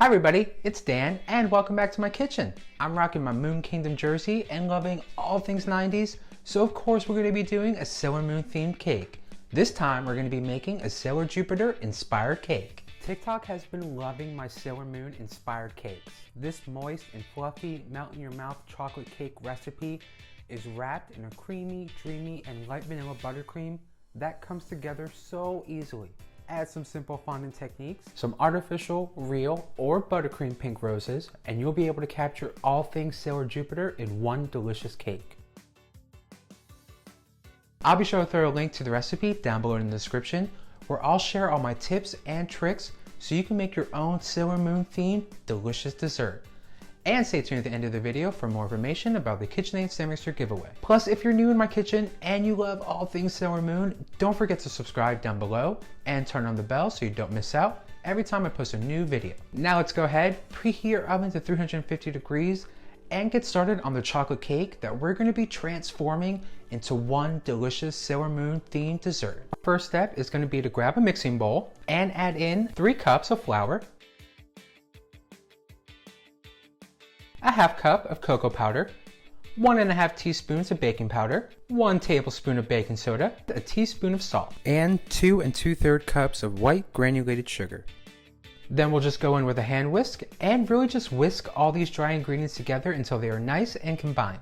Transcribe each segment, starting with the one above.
Hi everybody, it's Dan and welcome back to my kitchen. I'm rocking my Moon Kingdom jersey and loving all things 90s, so of course we're going to be doing a Sailor Moon themed cake. This time we're going to be making a Sailor Jupiter inspired cake. TikTok has been loving my Sailor Moon inspired cakes. This moist and fluffy melt in your mouth chocolate cake recipe is wrapped in a creamy, dreamy and light vanilla buttercream that comes together so easily. Add some simple fondant techniques, some artificial, real, or buttercream pink roses, and you'll be able to capture all things Sailor Jupiter in one delicious cake. I'll be sure to throw a link to the recipe down below in the description, where I'll share all my tips and tricks so you can make your own Sailor Moon themed delicious dessert. And stay tuned at the end of the video for more information about the KitchenAid stand mixer giveaway. Plus, if you're new in my kitchen and you love all things Sailor Moon, don't forget to subscribe down below and turn on the bell so you don't miss out every time I post a new video. Now let's go ahead, preheat your oven to 350 degrees and get started on the chocolate cake that we're going to be transforming into one delicious Sailor Moon themed dessert. First step is going to be to grab a mixing bowl and add in 3 cups of flour, a half cup of cocoa powder, 1.5 teaspoons of baking powder, 1 tablespoon of baking soda, a teaspoon of salt, and 2 2/3 cups of white granulated sugar. Then we'll just go in with a hand whisk and really just whisk all these dry ingredients together until they are nice and combined.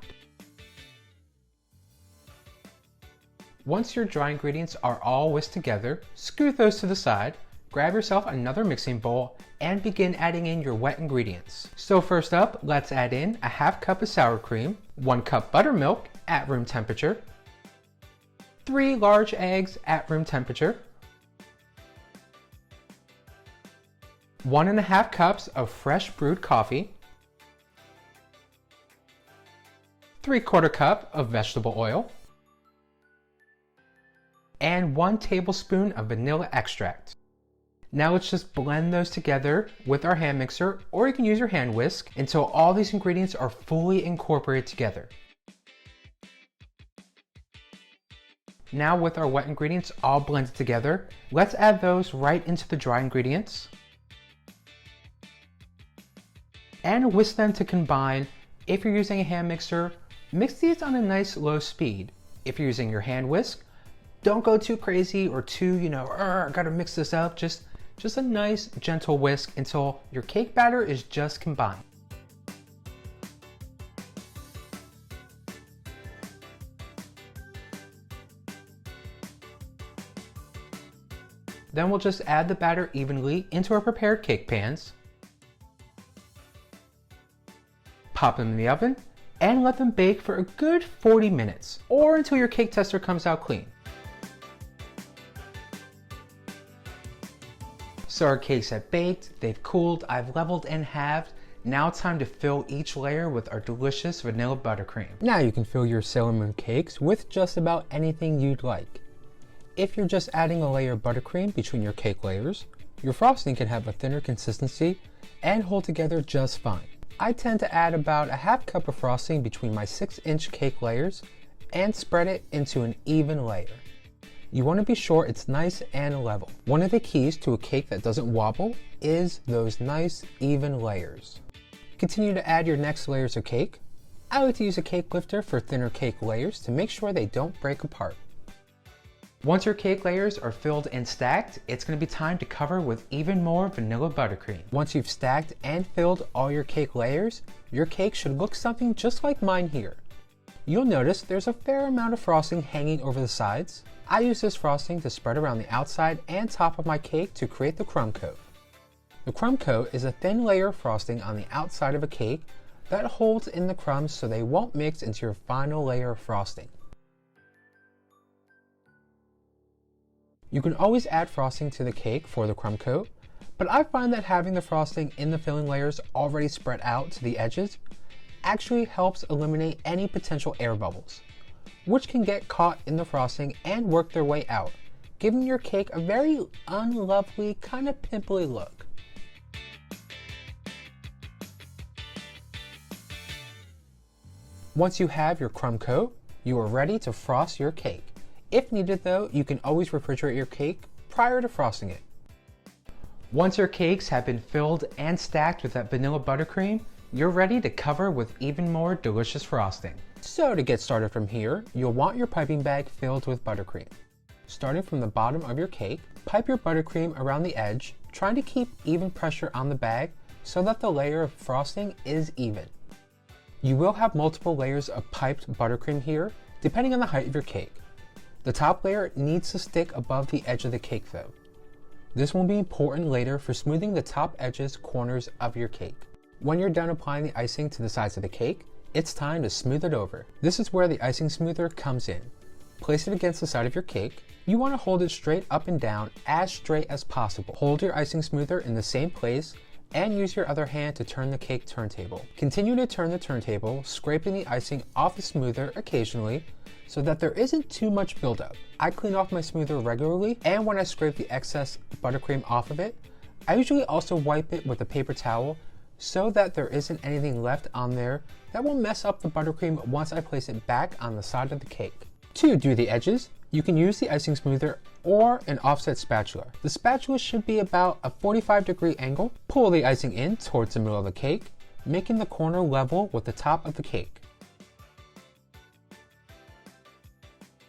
Once your dry ingredients are all whisked together, scoot those to the side, grab yourself another mixing bowl and begin adding in your wet ingredients. So first up, let's add in a half cup of sour cream, 1 cup buttermilk at room temperature, 3 large eggs at room temperature, 1.5 cups of fresh brewed coffee, 3/4 cup of vegetable oil, and 1 tablespoon of vanilla extract. Now let's just blend those together with our hand mixer, or you can use your hand whisk until all these ingredients are fully incorporated together. Now with our wet ingredients all blended together, let's add those right into the dry ingredients and whisk them to combine. If you're using a hand mixer, mix these on a nice low speed. If you're using your hand whisk, don't go too crazy or too, I gotta mix this up. Just a nice gentle whisk until your cake batter is just combined. Then we'll just add the batter evenly into our prepared cake pans, pop them in the oven, and let them bake for a good 40 minutes or until your cake tester comes out clean. So our cakes have baked, they've cooled, I've leveled and halved. Now it's time to fill each layer with our delicious vanilla buttercream. Now you can fill your Sailor Moon cakes with just about anything you'd like. If you're just adding a layer of buttercream between your cake layers, your frosting can have a thinner consistency and hold together just fine. I tend to add about a half cup of frosting between my 6-inch cake layers and spread it into an even layer. You want to be sure it's nice and level. One of the keys to a cake that doesn't wobble is those nice even layers. Continue to add your next layers of cake. I like to use a cake lifter for thinner cake layers to make sure they don't break apart. Once your cake layers are filled and stacked, it's going to be time to cover with even more vanilla buttercream. Once you've stacked and filled all your cake layers, your cake should look something just like mine here. You'll notice there's a fair amount of frosting hanging over the sides. I use this frosting to spread around the outside and top of my cake to create the crumb coat. The crumb coat is a thin layer of frosting on the outside of a cake that holds in the crumbs so they won't mix into your final layer of frosting. You can always add frosting to the cake for the crumb coat, but I find that having the frosting in the filling layers already spread out to the edges actually helps eliminate any potential air bubbles, which can get caught in the frosting and work their way out, giving your cake a very unlovely, kind of pimply look. Once you have your crumb coat, you are ready to frost your cake. If needed though, you can always refrigerate your cake prior to frosting it. Once your cakes have been filled and stacked with that vanilla buttercream, you're ready to cover with even more delicious frosting. So to get started from here, you'll want your piping bag filled with buttercream. Starting from the bottom of your cake, pipe your buttercream around the edge, trying to keep even pressure on the bag so that the layer of frosting is even. You will have multiple layers of piped buttercream here, depending on the height of your cake. The top layer needs to stick above the edge of the cake though. This will be important later for smoothing the top edges corners of your cake. When you're done applying the icing to the sides of the cake, it's time to smooth it over. This is where the icing smoother comes in. Place it against the side of your cake. You want to hold it straight up and down, as straight as possible. Hold your icing smoother in the same place and use your other hand to turn the cake turntable. Continue to turn the turntable, scraping the icing off the smoother occasionally so that there isn't too much buildup. I clean off my smoother regularly, and when I scrape the excess buttercream off of it, I usually also wipe it with a paper towel so that there isn't anything left on there that will mess up the buttercream once I place it back on the side of the cake. To do the edges, you can use the icing smoother or an offset spatula. The spatula should be about a 45-degree angle. Pull the icing in towards the middle of the cake, making the corner level with the top of the cake.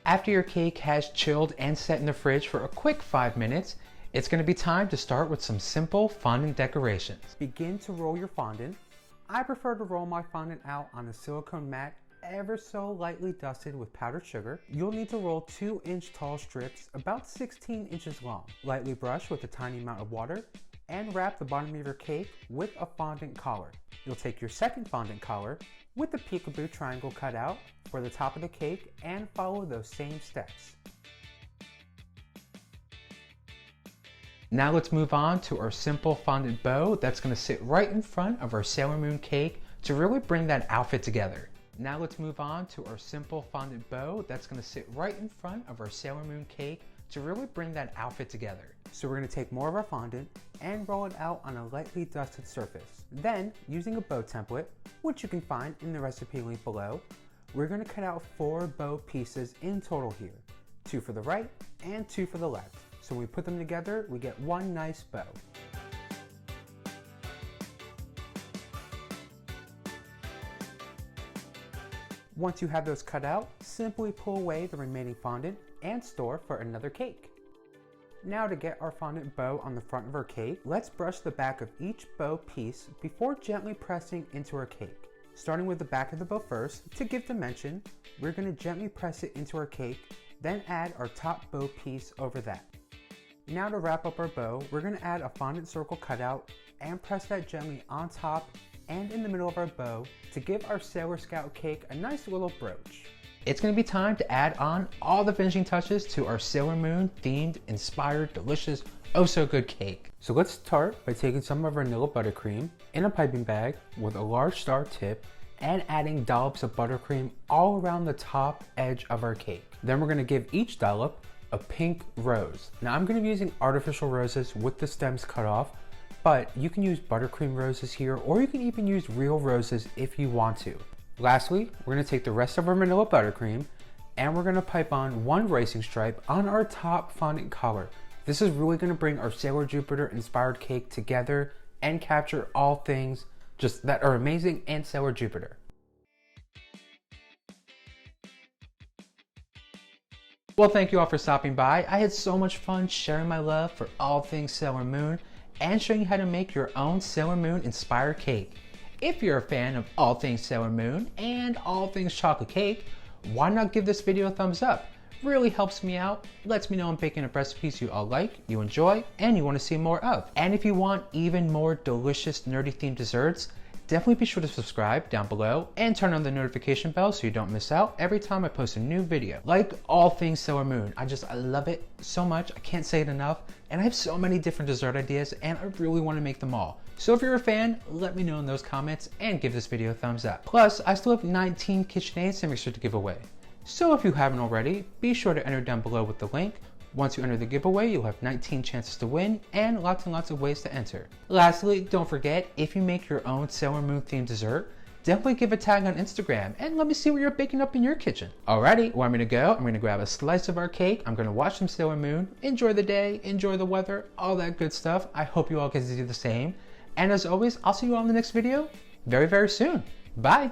After your cake has chilled and set in the fridge for a quick 5 minutes, it's going to be time to start with some simple fondant decorations. Begin to roll your fondant. I prefer to roll my fondant out on a silicone mat ever so lightly dusted with powdered sugar. You'll need to roll 2-inch tall strips about 16 inches long. Lightly brush with a tiny amount of water and wrap the bottom of your cake with a fondant collar. You'll take your second fondant collar with the peekaboo triangle cut out for the top of the cake and follow those same steps. Now let's move on to our simple fondant bow that's going to sit right in front of our Sailor Moon cake to really bring that outfit together. Now let's move on to our simple fondant bow that's going to sit right in front of our Sailor Moon cake to really bring that outfit together. So we're going to take more of our fondant and roll it out on a lightly dusted surface. Then, using a bow template, which you can find in the recipe link below, we're going to cut out 4 bow pieces in total here. 2 for the right and 2 for the left. So when we put them together, we get one nice bow. Once you have those cut out, simply pull away the remaining fondant and store for another cake. Now to get our fondant bow on the front of our cake, let's brush the back of each bow piece before gently pressing into our cake. Starting with the back of the bow first, to give dimension, we're going to gently press it into our cake, then add our top bow piece over that. Now to wrap up our bow, we're going to add a fondant circle cutout and press that gently on top and in the middle of our bow to give our Sailor Scout cake a nice little brooch. It's going to be time to add on all the finishing touches to our Sailor Moon themed, inspired, delicious, oh so good cake. So let's start by taking some of our vanilla buttercream in a piping bag with a large star tip and adding dollops of buttercream all around the top edge of our cake. Then we're going to give each dollop a pink rose. Now I'm going to be using artificial roses with the stems cut off, but you can use buttercream roses here, or you can even use real roses if you want to. Lastly, we're going to take the rest of our vanilla buttercream and we're going to pipe on 1 racing stripe on our top fondant collar. This is really going to bring our Sailor Jupiter inspired cake together and capture all things just that are amazing in Sailor Jupiter. Well, thank you all for stopping by. I had so much fun sharing my love for all things Sailor Moon and showing you how to make your own Sailor Moon inspired cake. If you're a fan of all things Sailor Moon and all things chocolate cake, why not give this video a thumbs up? Really helps me out, lets me know I'm baking up recipes you all like, you enjoy, and you want to see more of. And if you want even more delicious nerdy themed desserts, definitely be sure to subscribe down below and turn on the notification bell so you don't miss out every time I post a new video. Like all things Sailor Moon, I love it so much, I can't say it enough, and I have so many different dessert ideas and I really want to make them all. So if you're a fan, let me know in those comments and give this video a thumbs up. Plus, I still have 19 KitchenAids to make sure to give away. So if you haven't already, be sure to enter down below with the link. Once you enter the giveaway, you'll have 19 chances to win and lots of ways to enter. Lastly, don't forget, if you make your own Sailor Moon themed dessert, definitely give a tag on Instagram and let me see what you're baking up in your kitchen. Alrighty, where I'm gonna go, I'm gonna grab a slice of our cake, I'm gonna watch some Sailor Moon, enjoy the day, enjoy the weather, all that good stuff. I hope you all get to do the same. And as always, I'll see you all in the next video very, very soon. Bye.